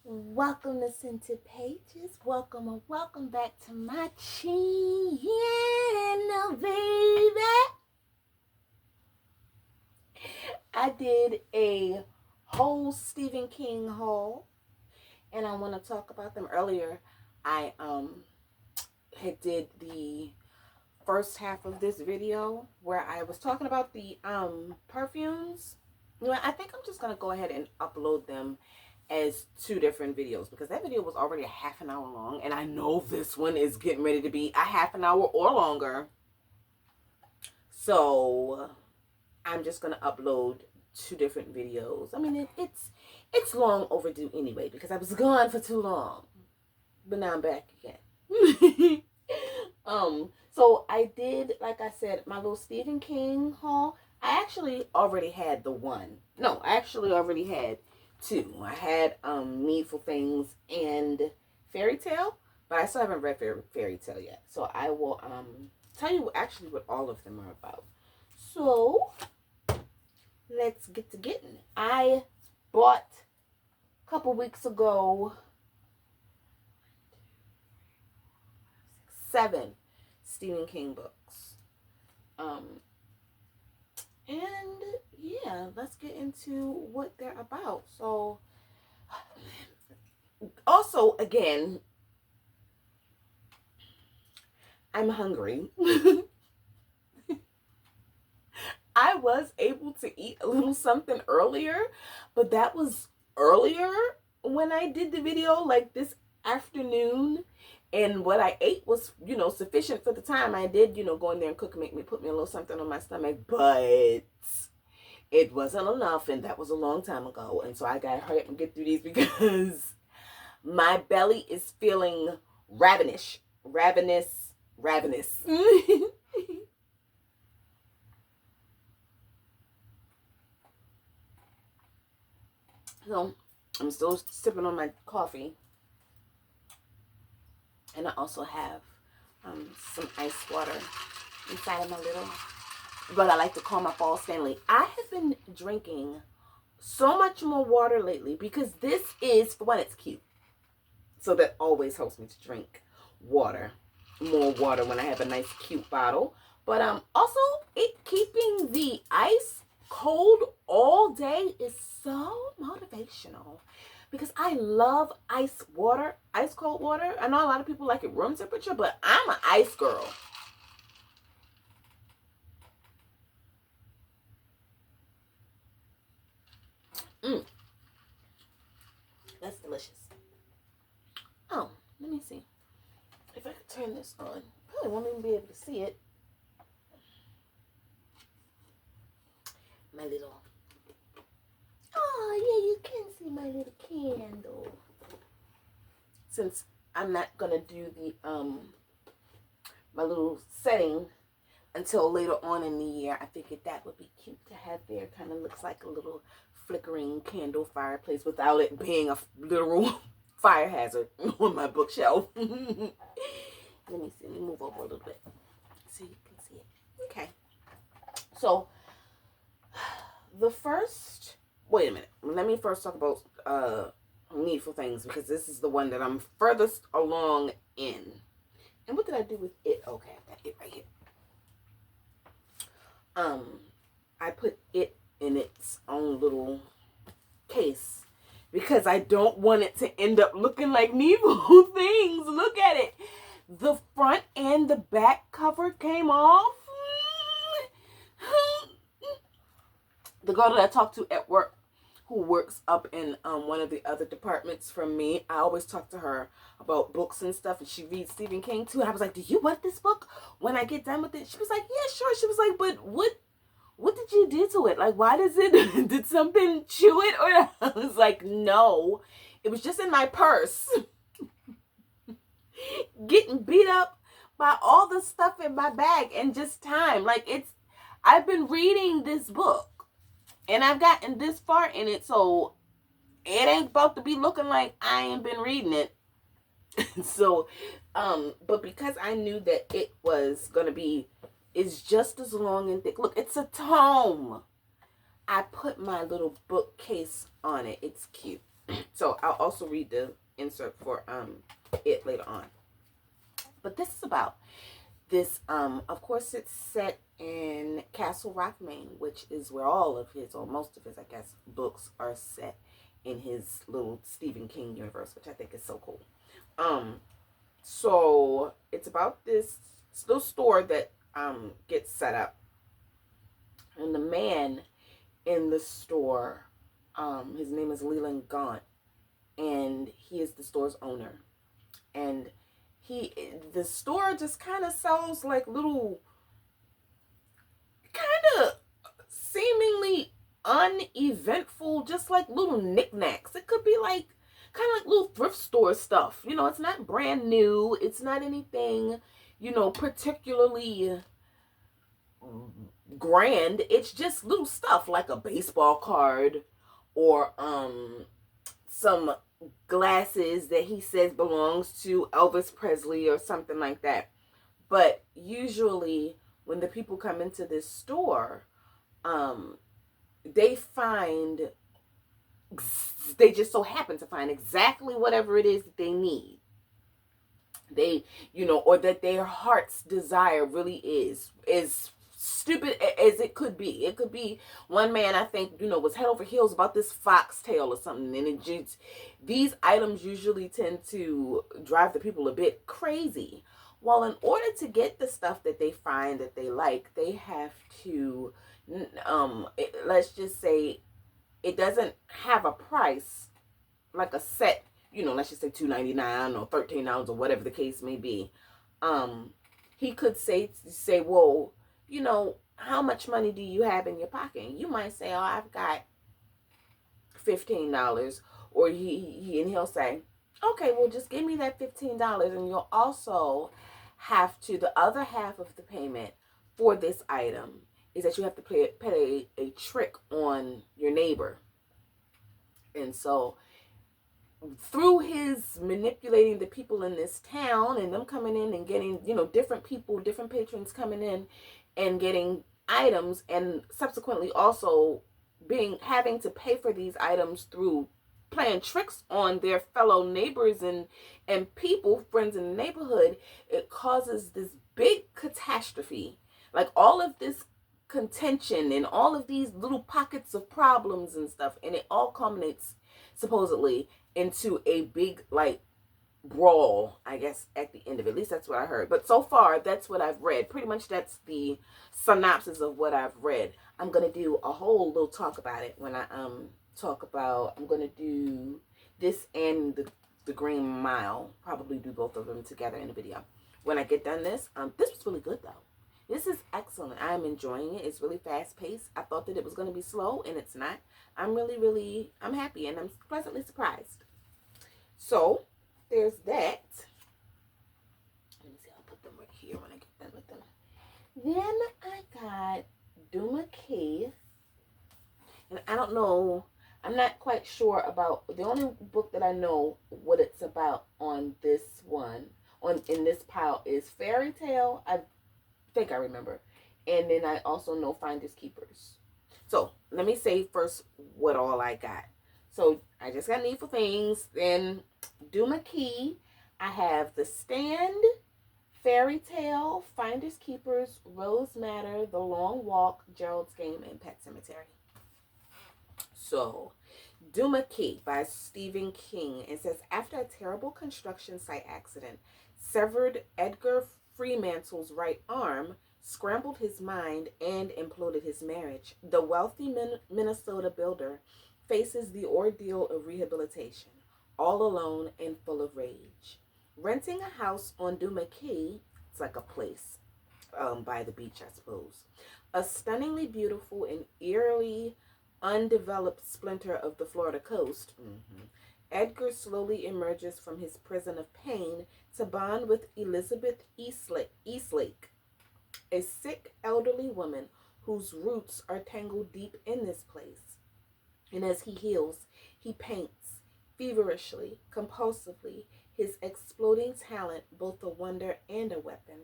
Welcome to Scented Pages. Welcome back to my channel, baby. I did a whole Stephen King haul, and I want to talk about them. Earlier, I had did the first half of this video where I was talking about the perfumes. I think I'm just gonna go ahead and upload them as two different videos because that video was already a half an hour long, and I know this one is getting ready to be a half an hour or longer. So I'm just gonna upload two different videos. I mean, it's long overdue anyway because I was gone for too long, but now I'm back again. So I did, like I said, my little Stephen King haul. I actually already had the one. No, I actually already had two. I had Needful Things and Fairy Tale, but I still haven't read Fairy Tale yet. So I will tell you actually what all of them are about. So let's get to getting. I bought a couple weeks ago 7 Stephen King books. And yeah, let's get into what they're about. So also, again, I'm hungry. I was able to eat a little something earlier, but that was earlier when I did the video, like this afternoon. And what I ate was, sufficient for the time. I did, go in there and cook, put me a little something on my stomach, but it wasn't enough, and that was a long time ago. And so I gotta hurry up and get through these because my belly is feeling ravenous. So I'm still sipping on my coffee, and I also have some ice water inside of my little, what I like to call my fall Stanley. I have been drinking so much more water lately because this is, for one, it's cute. So that always helps me to drink more water when I have a nice cute bottle. But also, it keeping the ice cold all day is so motivational because I love ice cold water. I know a lot of people like it room temperature, but I'm an ice girl. That's delicious. Oh, let me see if I could turn this on. Probably won't even be able to see it. My little, oh yeah, you can see my little candle. Since I'm not gonna do the my little setting until later on in the year, I figured that would be cute to have there. Kind of looks like a little flickering candle fireplace without it being a literal fire hazard on my bookshelf. Let me see. Let me move over a little bit so you can see it. Okay. So the first, wait a minute. Let me first talk about Needful Things because this is the one that I'm furthest along in. And what did I do with it? Okay, I got it right here. I put it in its own little case because I don't want it to end up looking like Needful Things. Look at it. The front and the back cover came off. The girl that I talked to at work, who works up in one of the other departments from me, I always talk to her about books and stuff, and she reads Stephen King too. And I was like, do you want this book when I get done with it? She was like, yeah, sure. She was like, but what did you do to it? Like, why does it, did something chew it? Or I was like, no, it was just in my purse. Getting beat up by all the stuff in my bag and just time. Like, I've been reading this book and I've gotten this far in it, so it ain't about to be looking like I ain't been reading it. So, but because I knew that it was gonna be, it's just as long and thick. Look, it's a tome. I put my little bookcase on it. It's cute. So I'll also read the insert for it later on. But this is about this, of course, it's set in Castle Rock, Maine, which is where all of his, or most of his, I guess, books are set in his little Stephen King universe, which I think is so cool. So it's about this little store that gets set up, and the man in the store, his name is Leland Gaunt, and he is the store's owner, and the store just kind of sells like little, kind of seemingly uneventful, just like little knickknacks. It could be like kind of like little thrift store stuff. You know, it's not brand new. It's not anything, you know, particularly grand. It's just little stuff like a baseball card or some glasses that he says belongs to Elvis Presley or something like that. But usually when the people come into this store, they just so happen to find exactly whatever it is that they need. They, you know, or that their heart's desire really is stupid as it could be. It could be, one man I think, you know, was head over heels about this foxtail or something, and it just, these items usually tend to drive the people a bit crazy. Well, in order to get the stuff that they find that they like, they have to, let's just say, it doesn't have a price like a set, you know, let's just say $2.99 or $13 or whatever the case may be. He could say, well, you know, how much money do you have in your pocket? And you might say, oh, I've got $15. Or he'll say, okay, well, just give me that $15, and you'll also have to, the other half of the payment for this item is that you have to pay a trick on your neighbor. And so through his manipulating the people in this town and them coming in and getting, you know, different people, different patrons coming in and getting items, and subsequently also having to pay for these items through playing tricks on their fellow neighbors and people, friends in the neighborhood, it causes this big catastrophe. Like all of this contention and all of these little pockets of problems and stuff, and it all culminates supposedly into a big like brawl, I guess, at the end of it. At least that's what I heard. But so far, that's what I've read. Pretty much that's the synopsis of what I've read. I'm going to do a whole little talk about it when I talk about, I'm going to do this and the Green Mile. Probably do both of them together in a video. When I get done this was really good though. This is excellent. I'm enjoying it. It's really fast paced. I thought that it was going to be slow, and it's not. I'm really, I'm happy, and I'm pleasantly surprised. So, there's that. Let me see, I'll put them right here when I get done with them. Then I got Duma Key. And I don't know, I'm not quite sure about, the only book that I know what it's about on this one, in this pile, is Fairy Tale. I think I remember. And then I also know Finders Keepers. So let me say first what all I got. So I just got Needful Things. Then Duma Key. I have The Stand, Fairy Tale, Finders Keepers, Rose Madder, The Long Walk, Gerald's Game, and Pet Sematary. So Duma Key by Stephen King. It says, after a terrible construction site accident severed Edgar Fremantle's right arm, scrambled his mind, and imploded his marriage, the wealthy Minnesota builder faces the ordeal of rehabilitation, all alone and full of rage. Renting a house on Duma Key, it's like a place by the beach, I suppose, a stunningly beautiful and eerily undeveloped splinter of the Florida coast, Edgar slowly emerges from his prison of pain to bond with Elizabeth Eastlake, a sick elderly woman whose roots are tangled deep in this place. And as he heals, he paints feverishly, compulsively, his exploding talent both a wonder and a weapon.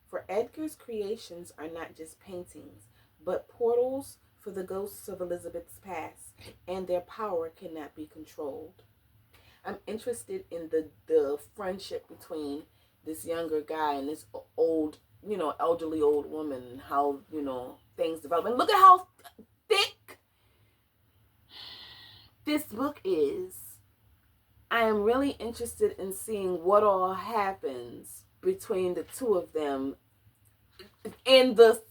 For Edgar's creations are not just paintings, but portals for the ghosts of Elizabeth's past, and their power cannot be controlled. I'm interested in the friendship between this younger guy and this old, elderly old woman, and how, things develop. And look at how thick this book is. I am really interested in seeing what all happens between the two of them in the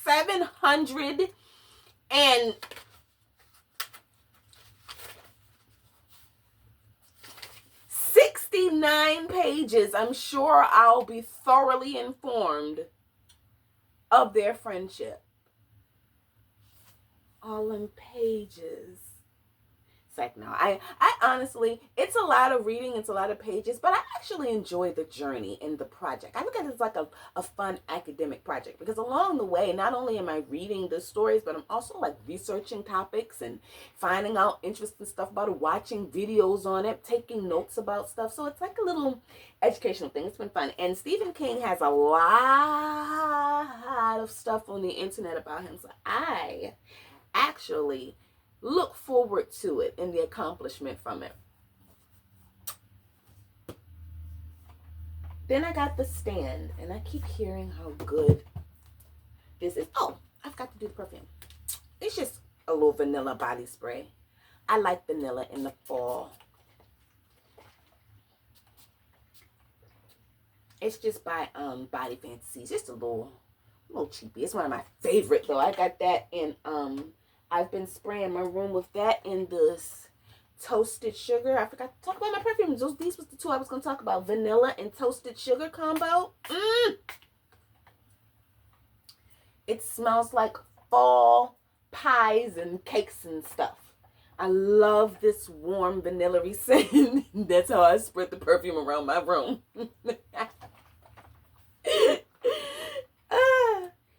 769 pages. I'm sure I'll be thoroughly informed of their friendship. All in pages. It's like, no, I honestly, it's a lot of reading, it's a lot of pages, but I actually enjoy the journey and the project. I look at it as like a fun academic project, because along the way, not only am I reading the stories, but I'm also like researching topics and finding out interesting stuff about it, watching videos on it, taking notes about stuff. So it's like a little educational thing. It's been fun. And Stephen King has a lot of stuff on the internet about him. So I actually look forward to it and the accomplishment from it. Then I got The Stand, and I keep hearing how good this is. Oh, I forgot to do the perfume. It's just a little vanilla body spray. I like vanilla in the fall. It's just by Body Fancies. Just a little cheapy. It's one of my favorite though. I got that in I've been spraying my room with that in this toasted sugar. I forgot to talk about my perfumes. These was the two I was going to talk about. Vanilla and toasted sugar combo. It smells like fall pies and cakes and stuff. I love this warm vanilla-y scent. That's how I spread the perfume around my room.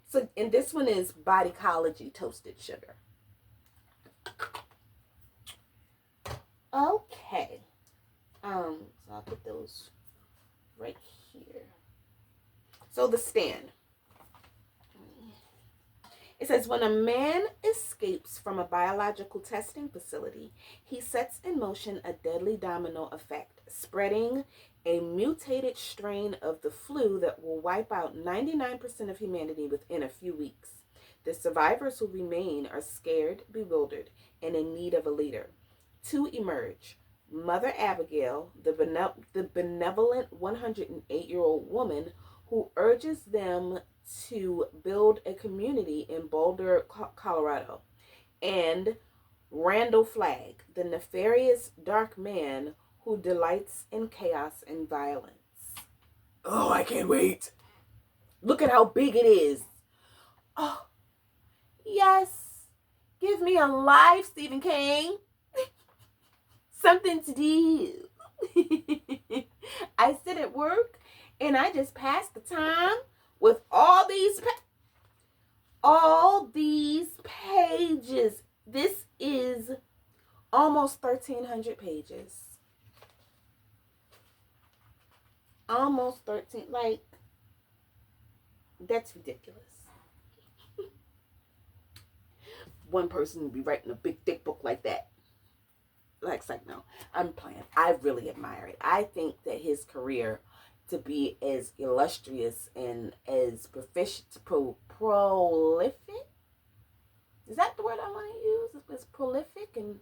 So, and this one is Bodycology Toasted Sugar. Okay. So I'll put those right here. So The Stand. It says, when a man escapes from a biological testing facility, he sets in motion a deadly domino effect, spreading a mutated strain of the flu that will wipe out 99% of humanity within a few weeks. The survivors who remain are scared, bewildered, and in need of a leader. Two emerge. Mother Abigail, the benevolent 108-year-old woman who urges them to build a community in Boulder, Colorado, and Randall Flagg, the nefarious dark man who delights in chaos and violence. Oh, I can't wait. Look at how big it is. Oh, yes. Give me a life, Stephen King. Something to do. I sit at work and I just pass the time with all these pages. This is almost 1,300 pages. Almost 13. Like, that's ridiculous. One person would be writing a big thick book like that. Like, no, I'm playing. I really admire it. I think that his career, to be as illustrious and as prolific, is that the word I want to use? It's prolific and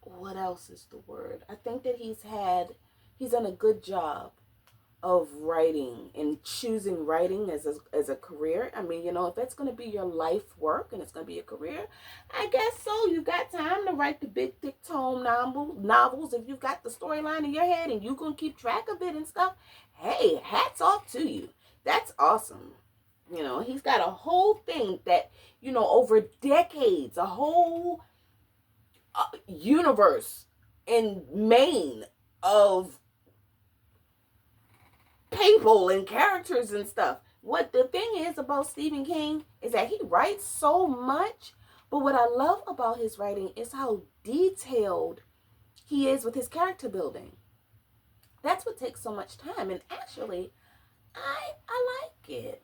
what else is the word? I think that he's done a good job of writing and choosing writing as a career. I mean, if that's going to be your life work and it's going to be a career, I guess so. You've got time to write the big, thick tome novels. If you've got the storyline in your head and you're going to keep track of it and stuff, hey, hats off to you. That's awesome. He's got a whole thing that, over decades, a whole universe in Maine of people and characters and stuff. What the thing is about Stephen King is that he writes so much, but what I love about his writing is how detailed he is with his character building. That's what takes so much time, and actually, I like it.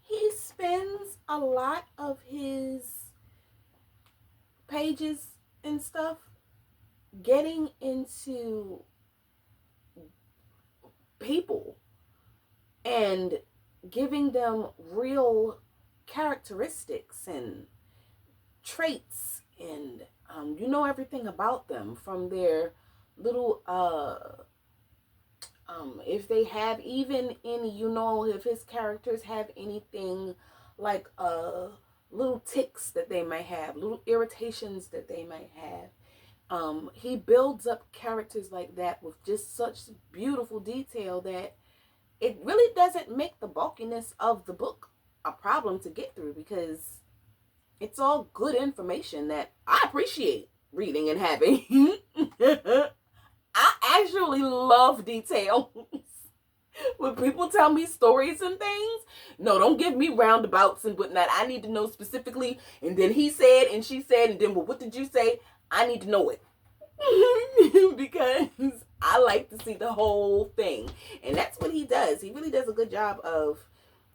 He spends a lot of his pages and stuff, getting into people and giving them real characteristics and traits, and you know everything about them from their little if they have even any, you know, if his characters have anything like little ticks that they might have, little irritations that they might have. He builds up characters like that with just such beautiful detail that it really doesn't make the bulkiness of the book a problem to get through, because it's all good information that I appreciate reading and having. I actually love details. When people tell me stories and things, no, don't give me roundabouts and whatnot. I need to know specifically, and then he said, and she said, and then, well, what did you say? I need to know it. Because I like to see the whole thing. And that's what he does. He really does a good job of,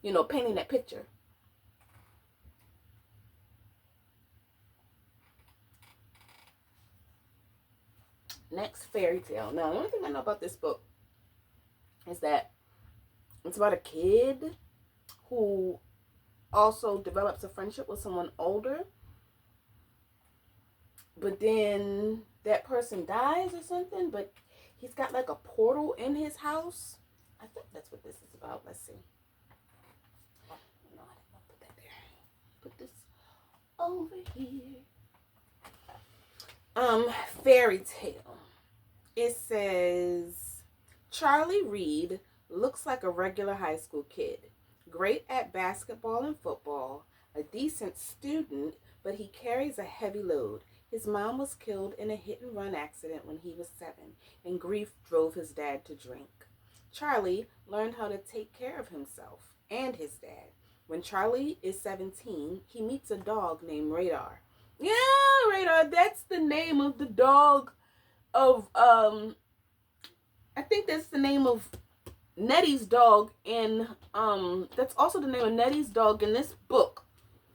you know, painting that picture. Next, Fairy Tale. Now, the only thing I know about this book is that it's about a kid who also develops a friendship with someone older, but then that person dies or something, but he's got like a portal in his house. I think that's what this is about. Let's see. No, I didn't put that there. Put this over here. Fairy Tale. It says, Charlie Reed looks like a regular high school kid. Great at basketball and football. A decent student, but he carries a heavy load. His mom was killed in a hit-and-run accident when he was 7, and grief drove his dad to drink. Charlie learned how to take care of himself and his dad. When Charlie is 17, he meets a dog named Radar. Yeah, Radar, that's the name of the dog of, I think that's the name of Nettie's dog in, that's also the name of Nettie's dog in this book,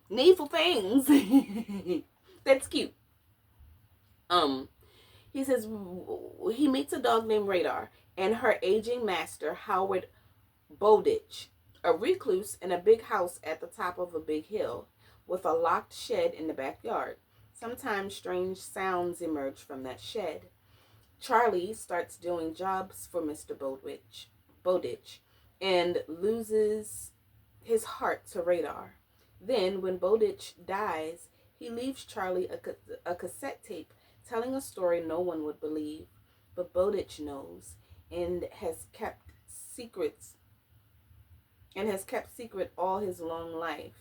Needful Things. That's cute. He says he meets a dog named Radar and her aging master, Howard Bowditch, a recluse in a big house at the top of a big hill with a locked shed in the backyard. Sometimes strange sounds emerge from that shed. Charlie starts doing jobs for Mr. Bowditch and loses his heart to Radar. Then, when Bowditch dies, he leaves Charlie a cassette tape telling a story no one would believe. But Bowditch knows and has kept secret all his long life,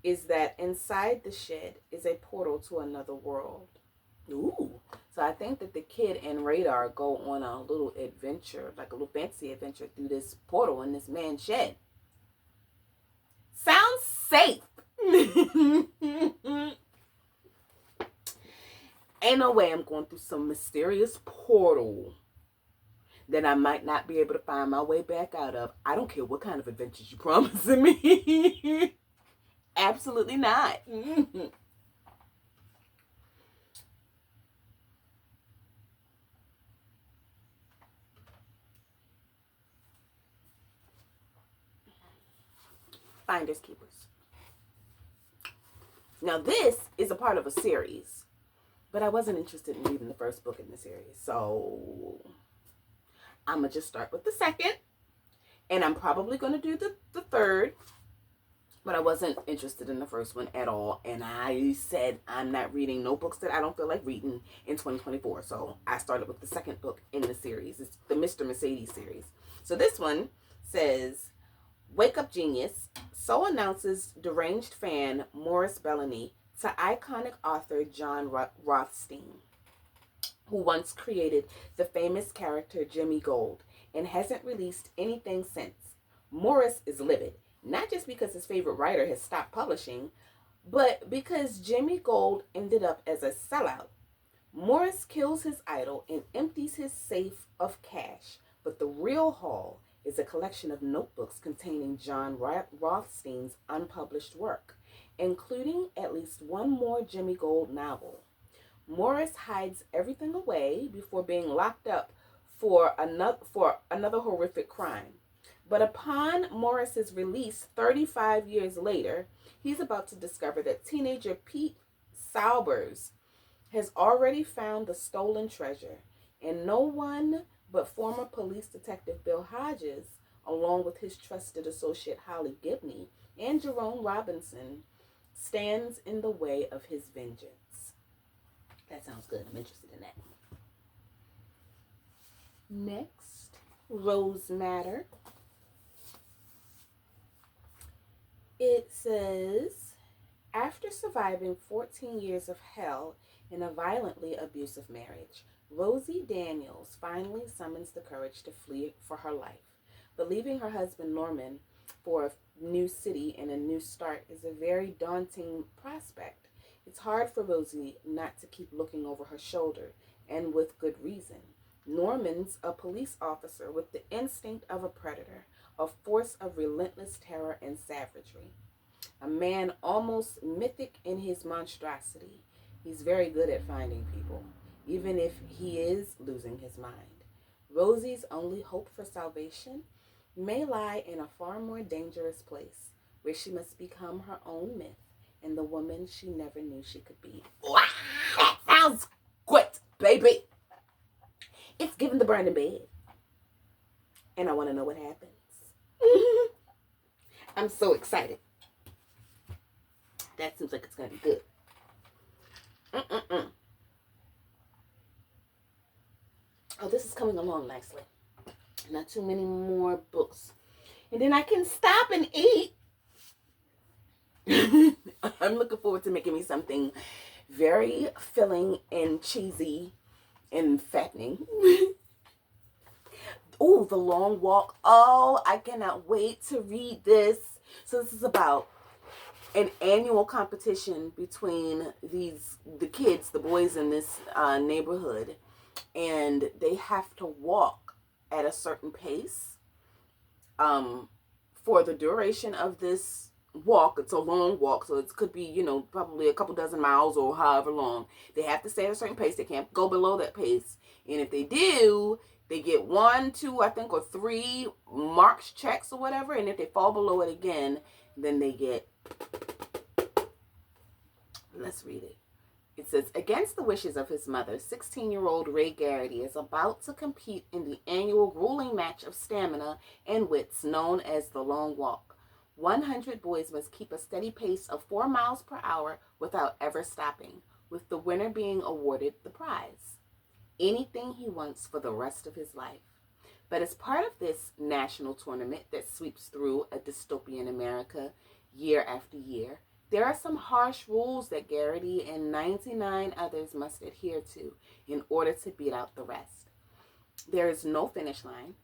is that inside the shed is a portal to another world. Ooh. So I think that the kid and Radar go on a little adventure, like a little fancy adventure through this portal in this man's shed. Sounds safe. Ain't no way I'm going through some mysterious portal that I might not be able to find my way back out of. I don't care what kind of adventures you promising me. Absolutely not. Finders Keepers. Now this is a part of a series, but I wasn't interested in reading the first book in the series, so I'm going to just start with the second, and I'm probably going to do the third, but I wasn't interested in the first one at all, and I said I'm not reading no books that I don't feel like reading in 2024, so I started with the second book in the series. It's the Mr. Mercedes series. So this one says, Wake Up Genius, so announces deranged fan Morris Bellamy to iconic author John Rothstein, who once created the famous character Jimmy Gold and hasn't released anything since. Morris is livid, not just because his favorite writer has stopped publishing, but because Jimmy Gold ended up as a sellout. Morris kills his idol and empties his safe of cash, but the real haul is a collection of notebooks containing John Rothstein's unpublished work, including at least one more Jimmy Gold novel. Morris hides everything away before being locked up for another horrific crime. But upon Morris's release 35 years later, he's about to discover that teenager Pete Saubers has already found the stolen treasure, and no one but former police detective Bill Hodges, along with his trusted associate Holly Gibney and Jerome Robinson, stands in the way of his vengeance. That sounds good. I'm interested in that. Next, Rose Matter. It says, after surviving 14 years of hell in a violently abusive marriage, Rosie Daniels finally summons the courage to flee for her life. But leaving her husband Norman for a new city and a new start is a very daunting prospect. It's hard for Rosie not to keep looking over her shoulder, and with good reason. Norman's a police officer with the instinct of a predator, a force of relentless terror and savagery. A man almost mythic in his monstrosity. He's very good at finding people, even if he is losing his mind. Rosie's only hope for salvation may lie in a far more dangerous place, where she must become her own myth and the woman she never knew she could be. Wow, that sounds great, baby. It's giving the burning bed. And I want to know what happens. I'm so excited. That seems like it's going to be good. Oh, this is coming along nicely. Not too many more books. And then I can stop and eat. I'm looking forward to making me something very filling and cheesy and fattening. Oh, The Long Walk. Oh, I cannot wait to read this. So this is about an annual competition between the kids, the boys in this neighborhood, and they have to walk at a certain pace for the duration of this walk. It's a long walk, so it could be, probably a couple dozen miles or however long. They have to stay at a certain pace. They can't go below that pace. And if they do, they get 1, 2, I think, or 3 marks checks or whatever. And if they fall below it again, then they get... Let's read it. It says, against the wishes of his mother, 16-year-old Ray Garrity is about to compete in the annual grueling match of stamina and wits known as the Long Walk. 100 boys must keep a steady pace of 4 miles per hour without ever stopping, with the winner being awarded the prize. Anything he wants for the rest of his life. But as part of this national tournament that sweeps through a dystopian America year after year, there are some harsh rules that Garrity and 99 others must adhere to in order to beat out the rest. There is no finish line.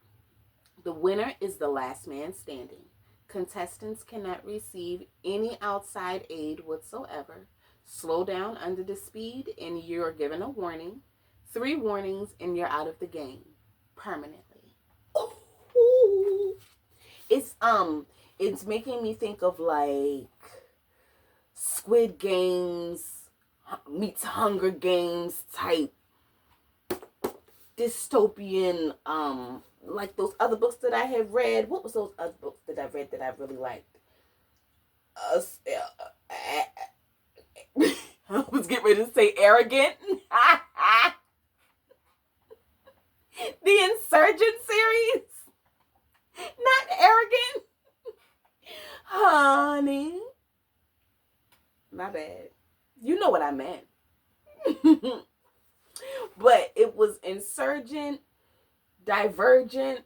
The winner is the last man standing. Contestants cannot receive any outside aid whatsoever. Slow down under the speed and you're given a warning. 3 warnings and you're out of the game permanently. Ooh. It's making me think of like Squid Games meets Hunger Games type dystopian, like those other books that I have read. What was those other books that I read that I really liked? I was getting ready to say Arrogant. The Insurgent series. Not Arrogant. Honey. My bad. You know what I meant. But it was Insurgent, Divergent,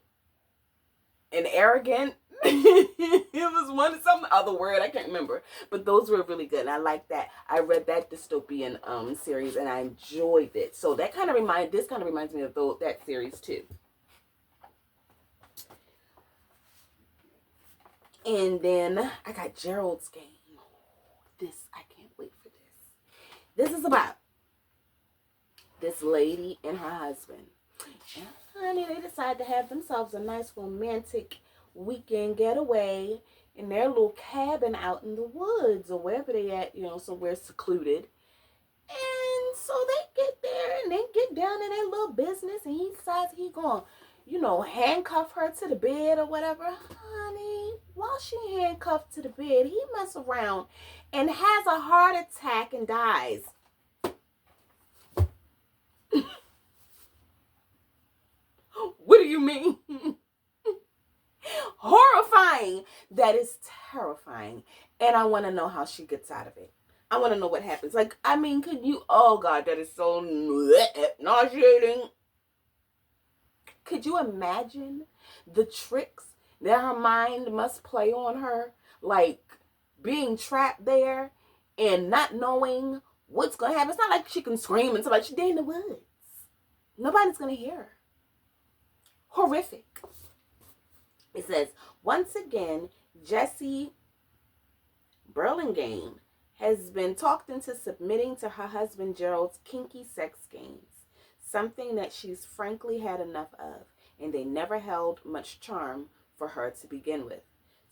and Arrogant. It was some other word, I can't remember. But those were really good. I like that. I read that dystopian series and I enjoyed it. So this kind of reminds me of that series too. And then I got Gerald's Game. I can't wait for this. This is about this lady and her husband. And honey, they decide to have themselves a nice romantic weekend getaway in their little cabin out in the woods or wherever they at, somewhere secluded. And so they deep down in their little business and he decides he gonna, handcuff her to the bed or whatever. Honey, while she handcuffed to the bed, he mess around and has a heart attack and dies. What do you mean? Horrifying. That is terrifying. And I want to know how she gets out of it. I want to know what happens. Like, I mean, oh God, that is so nauseating. Could you imagine the tricks that her mind must play on her? Like, being trapped there and not knowing what's going to happen. It's not like she can scream and somebody, she's dead in the woods. Nobody's going to hear her. Horrific. It says, once again, Jessie Burlingame has been talked into submitting to her husband Gerald's kinky sex games, something that she's frankly had enough of, and they never held much charm for her to begin with.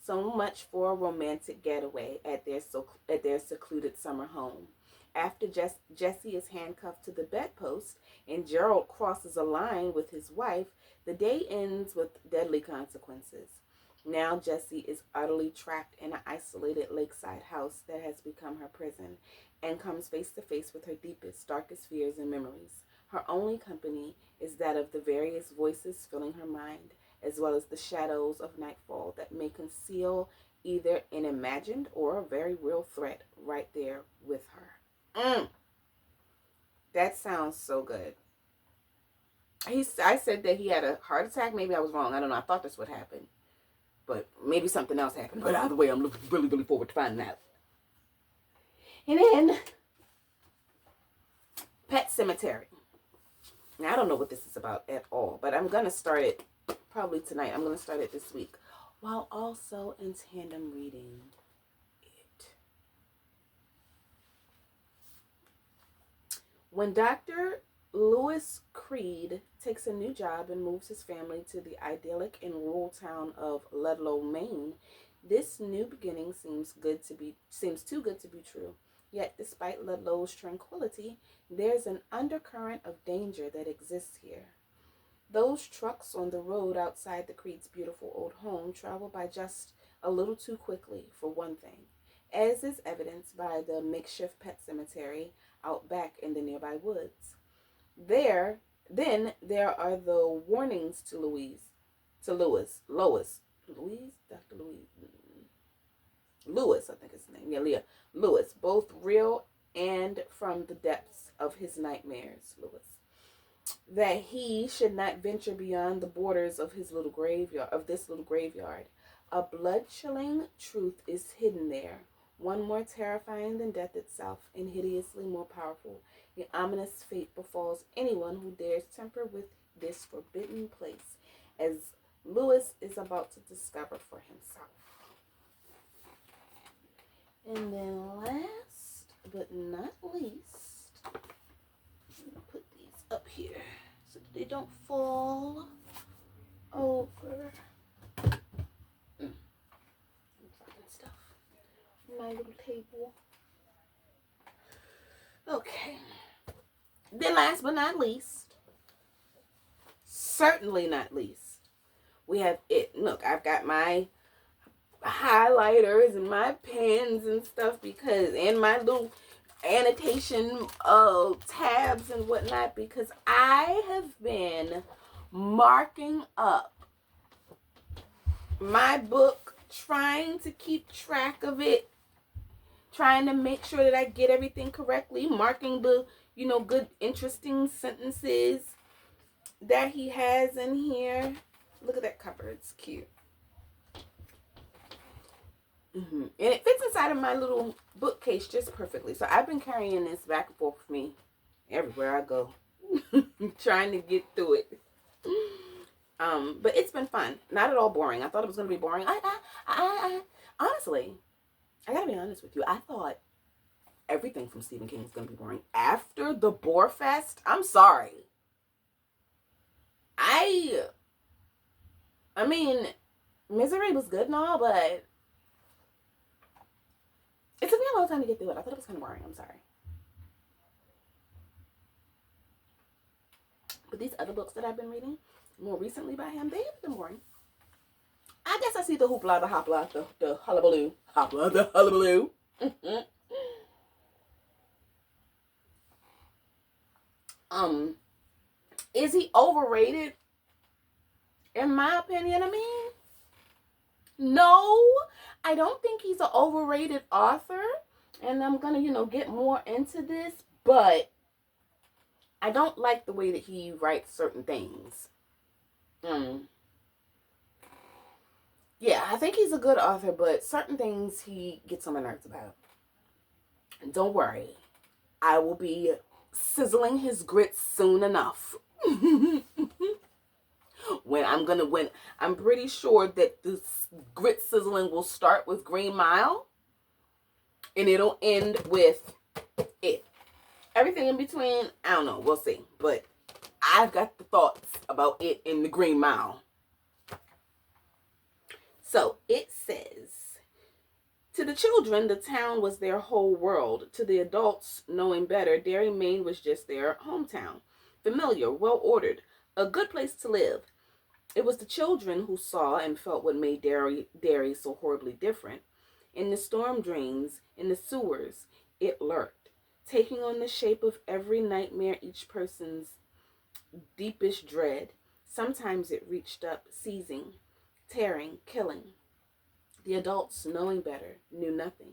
So much for a romantic getaway at their secluded summer home. After Jessie is handcuffed to the bedpost and Gerald crosses a line with his wife, the day ends with deadly consequences. Now Jessie is utterly trapped in an isolated lakeside house that has become her prison and comes face to face with her deepest, darkest fears and memories. Her only company is that of the various voices filling her mind, as well as the shadows of nightfall that may conceal either an imagined or a very real threat right there with her. That sounds so good. I said that he had a heart attack. Maybe I was wrong. I don't know. I thought that's what happened. But maybe something else happened. But either way, I'm looking really, really forward to finding out. And then, Pet Sematary. Now, I don't know what this is about at all. But I'm going to start it probably tonight. I'm going to start it this week. While also in tandem reading it. When Dr. Lewis Creed takes a new job and moves his family to the idyllic and rural town of Ludlow, Maine, this new beginning seems too good to be true. Yet, despite Ludlow's tranquility, there's an undercurrent of danger that exists here. Those trucks on the road outside the Creed's beautiful old home travel by just a little too quickly, for one thing, as is evidenced by the makeshift pet cemetery out back in the nearby woods. Then there are the warnings to Louis, I think his name. Yeah, Leah. Lewis, both real and from the depths of his nightmares, Lewis. That he should not venture beyond the borders of this little graveyard. A blood-chilling truth is hidden there, one more terrifying than death itself, and hideously more powerful. The ominous fate befalls anyone who dares tamper with this forbidden place, as Lewis is about to discover for himself. And then last but not least, I'm going to put these up here so that they don't fall over. Stuff. My little table. Okay. Then last but not least, certainly not least, we have it. Look, I've got my highlighters and my pens and stuff and my little annotation tabs and whatnot, because I have been marking up my book, trying to keep track of it, trying to make sure that I get everything correctly, marking the good, interesting sentences that he has in here. Look at that cover. It's cute. And it fits inside of my little bookcase just perfectly. So I've been carrying this back and forth with me everywhere I go. Trying to get through it. But it's been fun. Not at all boring. I thought it was going to be boring. I honestly, I gotta be honest with you. I thought everything from Stephen King was going to be boring. After the Bore Fest, I'm sorry. I mean, Misery was good and all, but it took me a long time to get through it. I thought it was kind of boring. I'm sorry. But these other books that I've been reading more recently by him, they've been boring. I guess I see the hoopla, the hopla, the hullabaloo. Hopla, the hullabaloo. Is he overrated? In my opinion, I mean, no, I don't think he's an overrated author. And I'm gonna, get more into this, but I don't like the way that he writes certain things. Yeah, I think he's a good author, but certain things he gets on my nerves about. Don't worry, I will be sizzling his grits soon enough. when I'm pretty sure that the grit sizzling will start with Green Mile and it'll end with it. Everything in between, I don't know, we'll see. But I've got the thoughts about it in the Green Mile. So it says, to the children, the town was their whole world. To the adults, knowing better, Derry, Maine was just their hometown. Familiar, well-ordered, a good place to live. It was the children who saw and felt what made Derry so horribly different. In the storm drains, in the sewers, it lurked, taking on the shape of every nightmare, each person's deepest dread. Sometimes it reached up, seizing, tearing, killing. The adults, knowing better, knew nothing.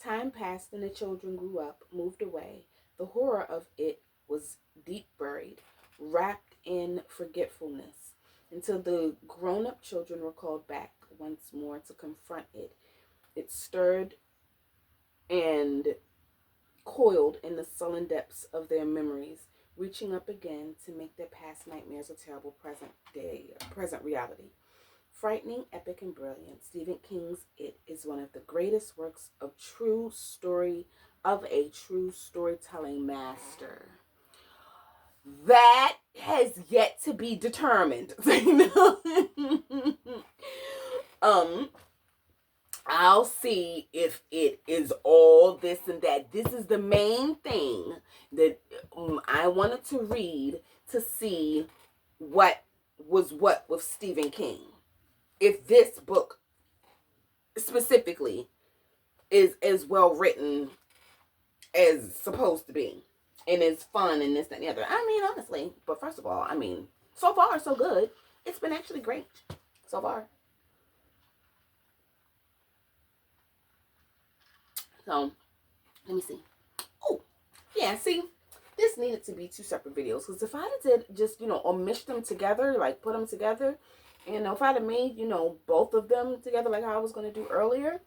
Time passed and the children grew up, moved away. The horror of it was deep buried, wrapped in forgetfulness, until the grown-up children were called back once more to confront it. It stirred and coiled in the sullen depths of their memories, reaching up again to make their past nightmares a terrible present reality. Frightening, epic, and brilliant, Stephen King's It is one of the greatest works of a true storytelling master. That has yet to be determined. I'll see if it is all this and that. This is the main thing that I wanted to read to see what was what with Stephen King. If this book specifically is as well written as supposed to be and is fun and this, that, and the other. I mean, honestly, but first of all, I mean, so far so good. It's been actually great so far. So, let me see. Oh, yeah, see, this needed to be 2 separate videos. Because if I did just, or mish them together, like put them together, and if I'd have made, both of them together like how I was going to do earlier,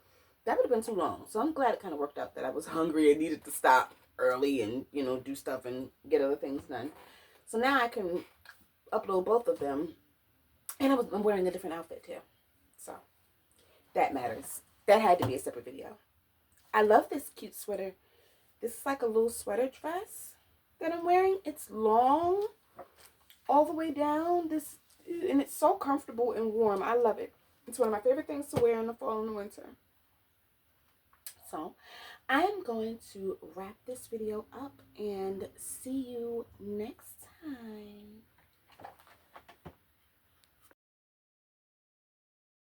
that would have been too long. So I'm glad it kind of worked out that I was hungry and needed to stop early and, do stuff and get other things done. So now I can upload both of them. And I'm wearing a different outfit too. So that matters. That had to be a separate video. I love this cute sweater. This is like a little sweater dress that I'm wearing. It's long all the way down. And it's so comfortable and warm. I love it. It's one of my favorite things to wear in the fall and the winter. So I am going to wrap this video up and see you next time.